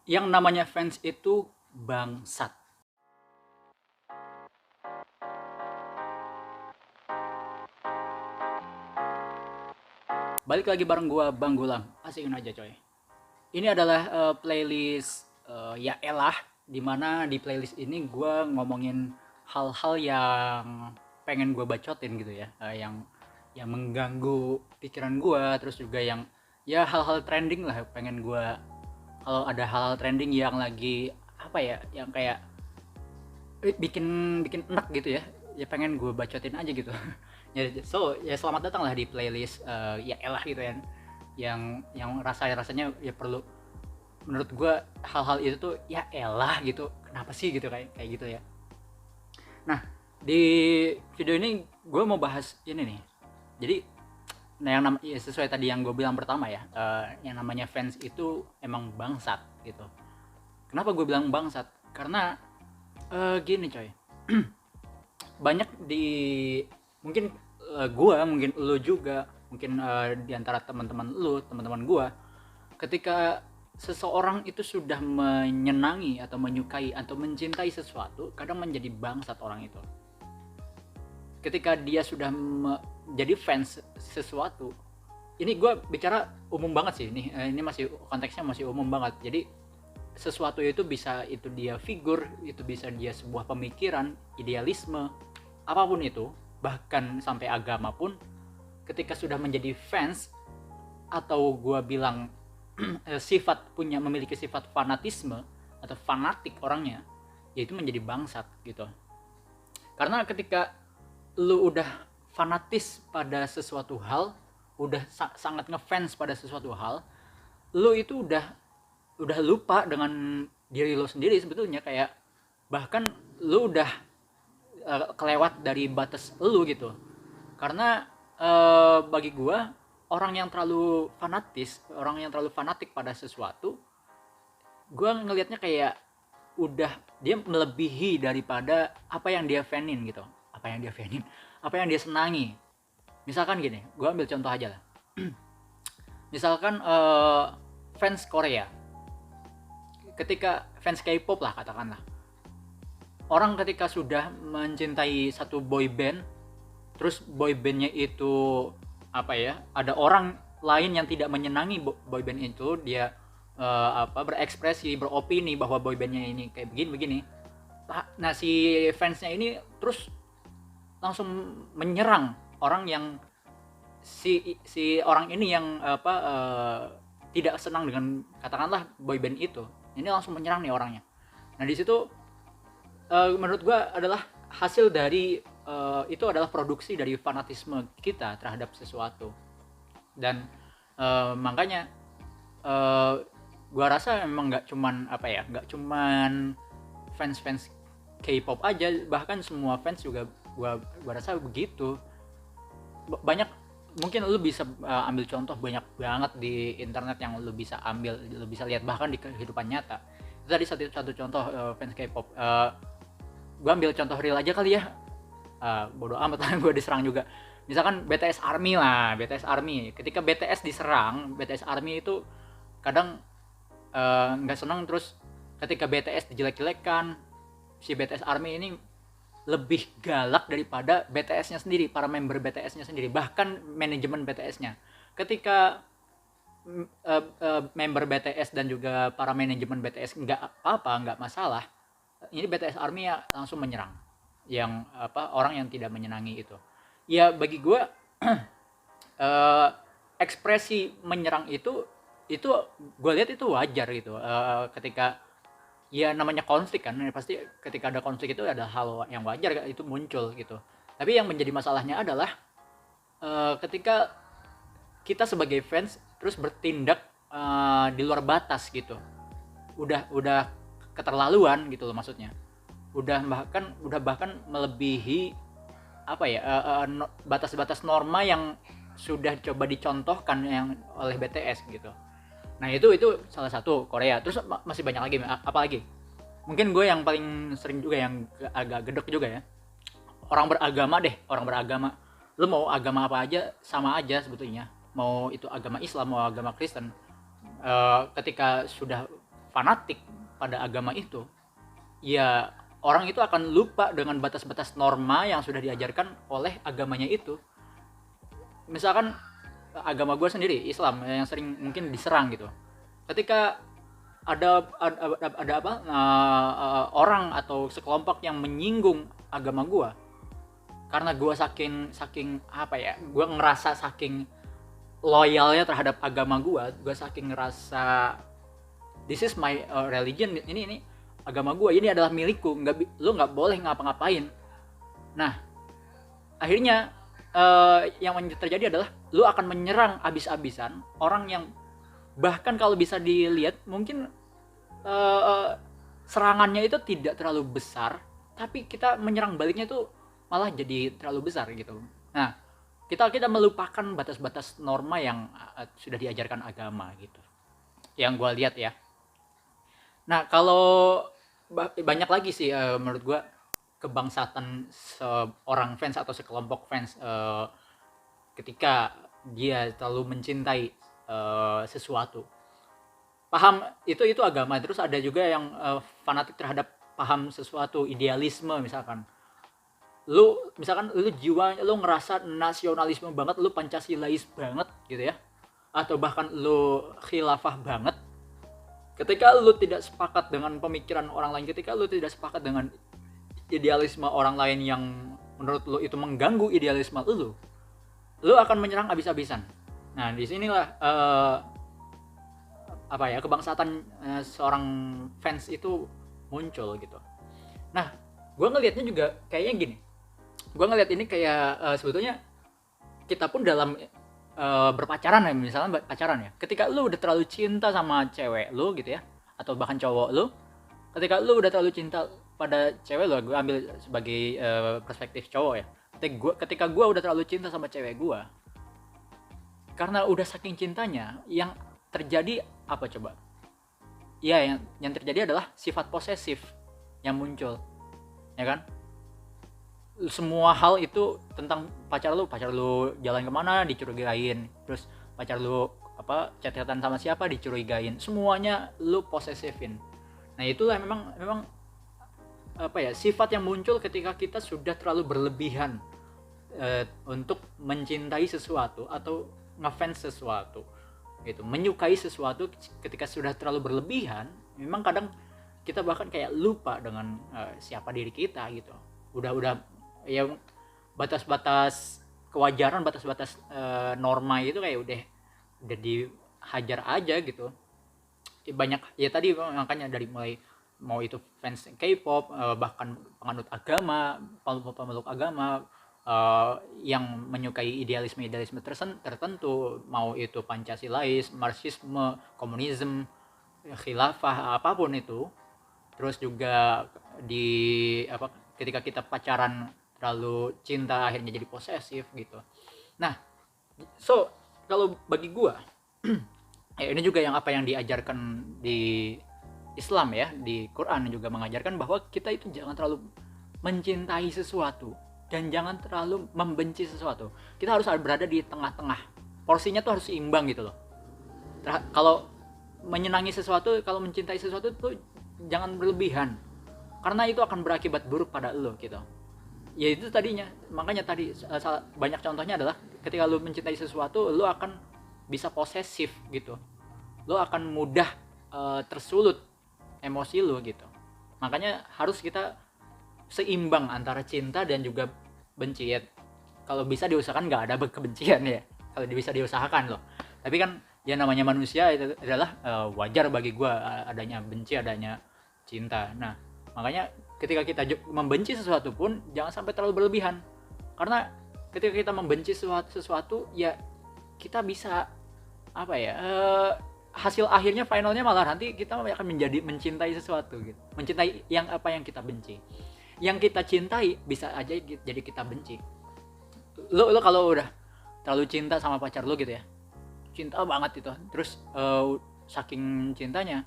Yang namanya fans itu bangsat. Balik lagi bareng gua Bang Gulang. Asikin aja coy. Ini adalah playlist ya elah, dimana di playlist ini gua ngomongin hal-hal yang pengen gua bacotin gitu ya, yang mengganggu pikiran gua, terus juga yang ya hal-hal trending lah pengen gua. Kalau ada hal-hal trending yang lagi apa ya, yang kayak bikin bikin enak gitu ya pengen gue bacotin aja gitu. Ya selamat datang lah di playlist ya elah gitu kan, yang rasanya ya perlu, menurut gue hal-hal itu tuh ya elah gitu, kenapa sih gitu, kayak gitu ya. Nah, di video ini gue mau bahas ini nih. Jadi nah ya sesuai tadi yang gue bilang pertama ya, yang namanya fans itu emang bangsat gitu. Kenapa gue bilang bangsat? Karena gini coy, banyak di, mungkin gua, mungkin lu juga, mungkin di antara teman-teman lu, teman-teman gua, ketika seseorang itu sudah menyenangi atau menyukai atau mencintai sesuatu, kadang menjadi bangsat orang itu. Ketika dia sudah jadi fans sesuatu, ini gue bicara umum banget sih, ini masih konteksnya masih umum banget. Jadi sesuatu itu bisa itu dia figur, itu bisa dia sebuah pemikiran, idealisme, apapun itu, bahkan sampai agama pun, ketika sudah menjadi fans, atau gua bilang memiliki sifat fanatisme atau fanatik orangnya, yaitu menjadi bangsat gitu. Karena ketika lu udah fanatis pada sesuatu hal, udah sangat ngefans pada sesuatu hal, lu itu udah lupa dengan diri lo sendiri sebetulnya. Kayak bahkan lu udah kelewat dari batas lu gitu. Karena bagi gua, orang yang terlalu fanatis, orang yang terlalu fanatik pada sesuatu, gua ngelihatnya kayak udah dia melebihi daripada apa yang dia fanin gitu. Apa yang dia senangi. Misalkan gini, gua ambil contoh aja lah. Misalkan fans Korea, ketika fans K-pop lah katakanlah, orang ketika sudah mencintai satu boy band, terus boy bandnya itu apa ya, ada orang lain yang tidak menyenangi boy band itu, dia berekspresi, beropini bahwa boy bandnya ini kayak begini begini. Nah, si fansnya ini terus langsung menyerang orang yang, si orang ini yang tidak senang dengan katakanlah boy band itu. Ini langsung menyerang nih orangnya. Nah, di situ menurut gue adalah hasil dari itu adalah produksi dari fanatisme kita terhadap sesuatu. Dan makanya gue rasa memang nggak cuman fans K-pop aja, bahkan semua fans juga gua rasa begitu. Banyak, mungkin lu bisa ambil contoh banyak banget di internet yang lu bisa ambil, lu bisa lihat bahkan di kehidupan nyata. Itu tadi satu contoh fans K-pop. Gue ambil contoh real aja kali ya. Bodoh amat lah gue diserang juga. Misalkan BTS Army lah, BTS Army. Ketika BTS diserang, BTS Army itu kadang nggak senang. Terus ketika BTS dijelek-jelekan, si BTS Army ini lebih galak daripada BTS-nya sendiri, para member BTS-nya sendiri, bahkan manajemen BTS-nya. Ketika member BTS dan juga para manajemen BTS nggak apa-apa, nggak masalah, ini BTS Army ya langsung menyerang yang orang yang tidak menyenangi itu. Ya bagi gue ekspresi menyerang itu gue lihat itu wajar gitu. Ketika ya namanya konflik kan, pasti ketika ada konflik itu ada hal yang wajar itu muncul gitu. Tapi yang menjadi masalahnya adalah ketika kita sebagai fans terus bertindak di luar batas gitu. Udah keterlaluan gitu loh, maksudnya udah bahkan melebihi batas-batas norma yang sudah coba dicontohkan yang oleh BTS gitu. Nah, itu salah satu Korea. Terus masih banyak lagi, apa lagi? Mungkin gue yang paling sering juga, yang agak gedek juga ya, orang beragama deh, orang beragama. Lu mau agama apa aja sama aja sebetulnya, mau itu agama Islam mau agama Kristen. Ketika sudah fanatik pada agama itu, ya orang itu akan lupa dengan batas-batas norma yang sudah diajarkan oleh agamanya itu. Misalkan agama gue sendiri Islam yang sering mungkin diserang gitu, ketika ada apa orang atau sekelompok yang menyinggung agama gue, karena gue saking apa ya, gue ngerasa saking loyalnya terhadap agama gue saking ngerasa this is my religion, ini agama gue, ini adalah milikku, lu nggak boleh ngapa-ngapain. Nah akhirnya yang terjadi adalah lu akan menyerang abis-abisan orang yang bahkan kalau bisa dilihat mungkin serangannya itu tidak terlalu besar, tapi kita menyerang baliknya itu malah jadi terlalu besar gitu. Nah kita melupakan batas-batas norma yang sudah diajarkan agama gitu, yang gue lihat ya. Nah kalau banyak lagi sih menurut gue kebangsaan seorang fans atau sekelompok fans ketika dia terlalu mencintai sesuatu. Paham itu agama, terus ada juga yang fanatik terhadap paham sesuatu, idealisme misalkan. Lu jiwa lu ngerasa nasionalisme banget, lu pancasilais banget gitu ya. Atau bahkan lu khilafah banget. Ketika lu tidak sepakat dengan pemikiran orang lain, ketika lu tidak sepakat dengan idealisme orang lain yang menurut lu itu mengganggu idealisme lu akan menyerang abis-abisan. Nah disinilah kebangsaan seorang fans itu muncul gitu. Nah gue ngelihatnya juga kayaknya gini, gue ngelihat ini kayak sebetulnya kita pun dalam berpacaran ya, misalnya pacaran ya, ketika lu udah terlalu cinta sama cewek lu gitu ya, atau bahkan cowok lu, ketika lu udah terlalu cinta pada cewek lu, gue ambil sebagai perspektif cowok ya, ketika gue udah terlalu cinta sama cewek gue, karena udah saking cintanya, yang terjadi apa coba? Ya yang terjadi adalah sifat posesif yang muncul, ya kan? Semua hal itu tentang pacar lu jalan kemana dicurigain, terus pacar lu chatan sama siapa dicurigain, semuanya lu posesifin. Nah itulah memang sifat yang muncul ketika kita sudah terlalu berlebihan untuk mencintai sesuatu atau ngefans sesuatu gitu, menyukai sesuatu. Ketika sudah terlalu berlebihan, memang kadang kita bahkan kayak lupa dengan siapa diri kita gitu. Udah ya batas-batas kewajaran, batas-batas norma itu kayak udah dihajar aja gitu. Banyak ya tadi, makanya dari mulai mau itu fans K-pop, bahkan penganut agama, pemeluk agama yang menyukai idealisme tertentu, mau itu Pancasilais, Marxisme, komunisme, khilafah, apapun itu. Terus juga ketika kita pacaran terlalu cinta akhirnya jadi posesif gitu. Nah, so kalau bagi gua ini juga yang diajarkan di Islam ya, di Quran juga mengajarkan bahwa kita itu jangan terlalu mencintai sesuatu dan jangan terlalu membenci sesuatu. Kita harus berada di tengah-tengah. Porsinya tuh harus seimbang gitu loh. Kalau menyenangi sesuatu, kalau mencintai sesuatu tuh jangan berlebihan, karena itu akan berakibat buruk pada lo gitu. Ya itu tadinya, makanya tadi banyak contohnya adalah ketika lo mencintai sesuatu, lo akan bisa posesif gitu, lo akan mudah tersulut emosi lo gitu. Makanya harus kita seimbang antara cinta dan juga benci ya. Kalau bisa diusahakan nggak ada kebencian ya, kalau bisa diusahakan loh. Tapi kan ya namanya manusia itu adalah wajar bagi gue adanya benci, adanya cinta. Nah makanya ketika kita membenci sesuatu pun jangan sampai terlalu berlebihan, karena ketika kita membenci sesuatu ya kita bisa hasil akhirnya finalnya malah nanti kita akan menjadi mencintai sesuatu gitu, mencintai yang kita benci. Yang kita cintai bisa aja jadi kita benci. Lo kalau udah terlalu cinta sama pacar lo gitu ya, cinta banget itu, terus saking cintanya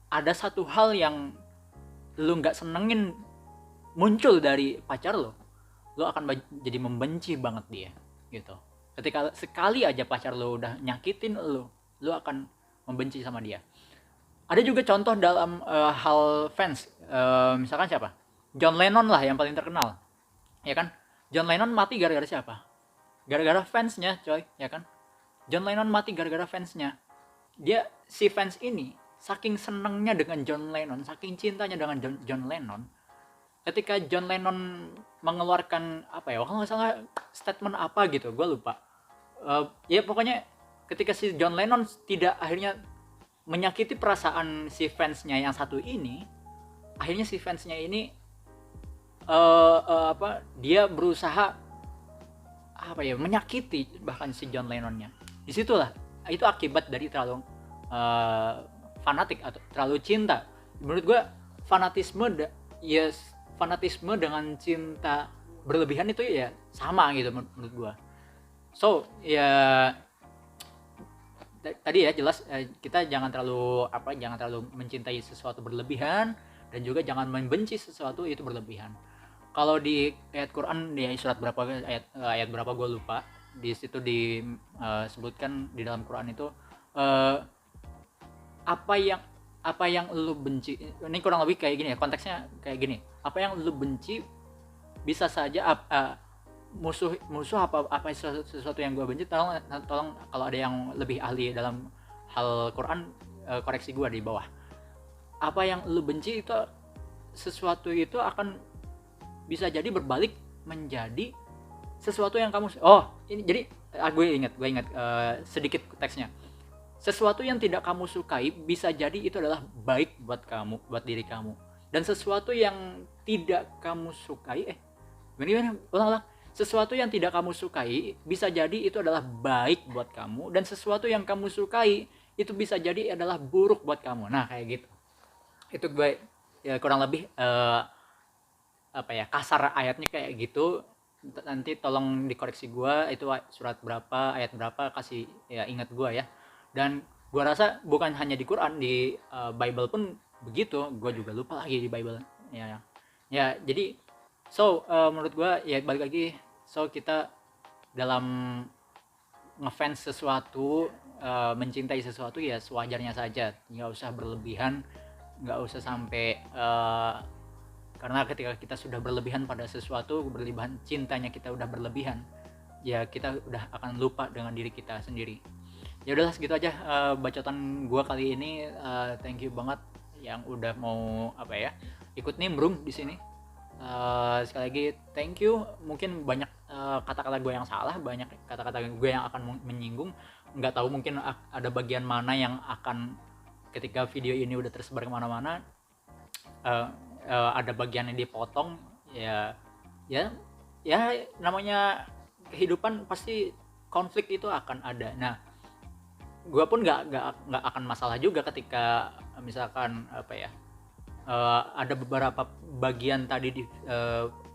ada satu hal yang lo nggak senengin muncul dari pacar lo akan jadi membenci banget dia gitu. Ketika sekali aja pacar lo udah nyakitin lo akan membenci sama dia. Ada juga contoh dalam hal fans. Misalkan siapa? John Lennon lah yang paling terkenal, ya kan? John Lennon mati gara-gara siapa? Gara-gara fansnya, coy, ya kan? John Lennon mati gara-gara fansnya. Si fans ini saking senengnya dengan John Lennon, saking cintanya dengan John Lennon, ketika John Lennon mengeluarkan apa ya, kalau nggak salah statement apa gitu, gue lupa. Ya pokoknya ketika si John Lennon tidak akhirnya menyakiti perasaan si fansnya yang satu ini, akhirnya si fansnya ini dia berusaha apa ya, menyakiti bahkan si John Lennonnya. Disitulah itu akibat dari terlalu fanatik atau terlalu cinta. Menurut gue fanatisme fanatisme dengan cinta berlebihan itu ya sama gitu menurut gue. So ya tadi ya jelas, kita jangan terlalu mencintai sesuatu berlebihan, dan juga jangan membenci sesuatu itu berlebihan. Kalau di ayat Quran di surat berapa, ayat berapa gue lupa, di situ disebutkan di dalam Quran itu apa yang lu benci, ini kurang lebih kayak gini ya, konteksnya kayak gini, apa yang lu benci bisa saja musuh apa sesuatu yang gue benci. Tolong kalau ada yang lebih ahli dalam hal Quran, koreksi gue di bawah. Apa yang lu benci itu, sesuatu itu akan bisa jadi berbalik menjadi sesuatu yang kamu ini jadi gue ingat sedikit teksnya. Sesuatu yang tidak kamu sukai bisa jadi itu adalah baik buat kamu, buat diri kamu. Dan sesuatu yang tidak kamu sukai ulang. Sesuatu yang tidak kamu sukai bisa jadi itu adalah baik buat kamu, dan sesuatu yang kamu sukai itu bisa jadi adalah buruk buat kamu. Nah, kayak gitu. Itu gue ya kurang lebih kasar ayatnya kayak gitu. Nanti tolong dikoreksi gue, itu surat berapa, ayat berapa, kasih ya ingat gue ya. Dan gue rasa bukan hanya di Quran, di Bible pun begitu. Gue juga lupa lagi di Bible ya jadi menurut gue ya balik lagi, kita dalam ngefans sesuatu, mencintai sesuatu ya sewajarnya saja, nggak usah berlebihan, nggak usah sampai karena ketika kita sudah berlebihan pada sesuatu, berlebihan cintanya kita udah berlebihan, ya kita udah akan lupa dengan diri kita sendiri. Ya udahlah, segitu aja bacotan gua kali ini. Thank you banget yang udah mau ikut nimbrung di sini. Sekali lagi thank you. Mungkin banyak kata-kata gue yang salah, banyak kata-kata gue yang akan menyinggung. Nggak tahu, mungkin ada bagian mana yang akan, ketika video ini udah tersebar kemana-mana, ada bagian yang dipotong. Ya namanya kehidupan, pasti konflik itu akan ada. Nah, gue pun nggak akan masalah juga ketika misalkan ada beberapa bagian tadi di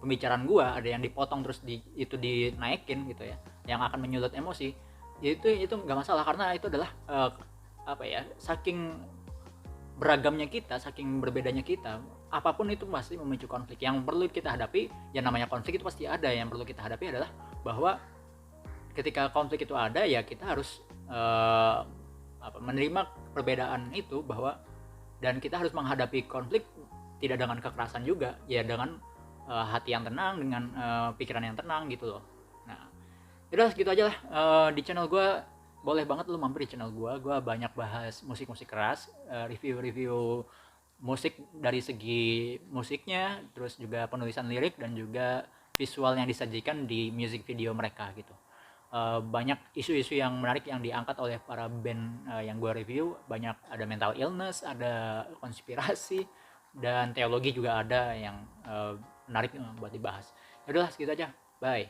pembicaraan gue ada yang dipotong terus itu dinaikin gitu ya, yang akan menyulut emosi. Itu nggak masalah, karena itu adalah saking beragamnya kita, saking berbedanya kita, apapun itu pasti memicu konflik. Yang perlu kita hadapi, yang namanya konflik itu pasti ada. Yang perlu kita hadapi adalah bahwa ketika konflik itu ada, ya kita harus menerima perbedaan itu, dan kita harus menghadapi konflik tidak dengan kekerasan juga, ya dengan hati yang tenang, dengan pikiran yang tenang gitu loh. Nah, udah segitu aja lah. Di channel gue boleh banget lu mampir di channel gue banyak bahas musik keras, review musik dari segi musiknya, terus juga penulisan lirik, dan juga visual yang disajikan di music video mereka gitu. Banyak isu-isu yang menarik yang diangkat oleh para band yang gue review. Banyak, ada mental illness, ada konspirasi, dan teologi juga ada yang menarik buat dibahas. Yaudah, segitu aja, bye.